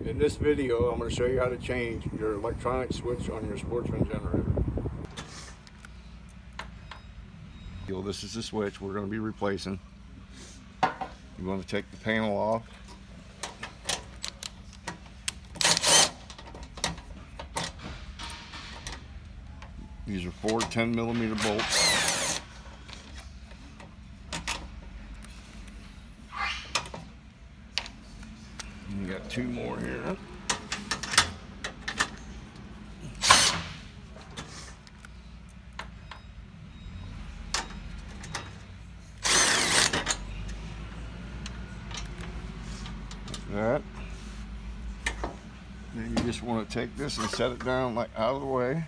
In this video, I'm going to show you how to change your electronic switch on your Sportsman generator. This is the switch we're going to be replacing. You want to take the panel off. These are 4 10mm bolts. You got 2 more here. Like that. Then you just want to take this and set it down like out of the way.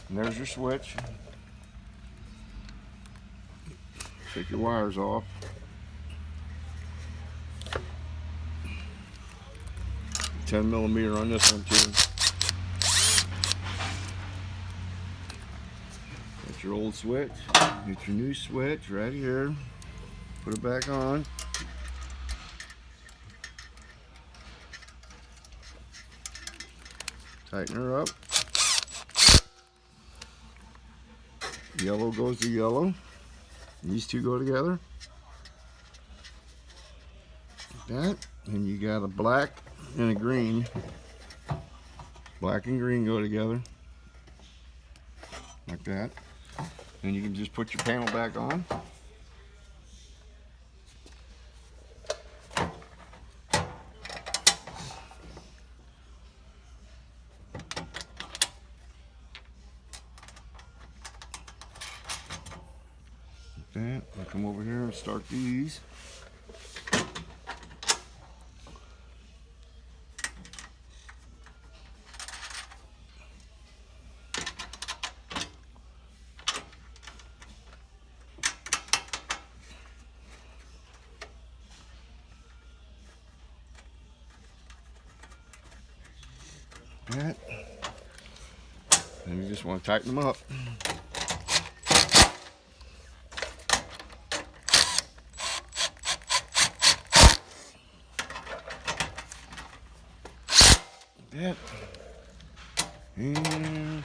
And there's your switch. Take your wires off. $10mm on this one too. That's your old switch. Get your new switch right here. Put it back on. Tighten her up. Yellow goes to yellow. These two go together. Like that. And you got a black and a green. Black and green go together. Like that. And you can just put your panel back on. That. I'll come over here and start these. That. And you just want to tighten them up. That. And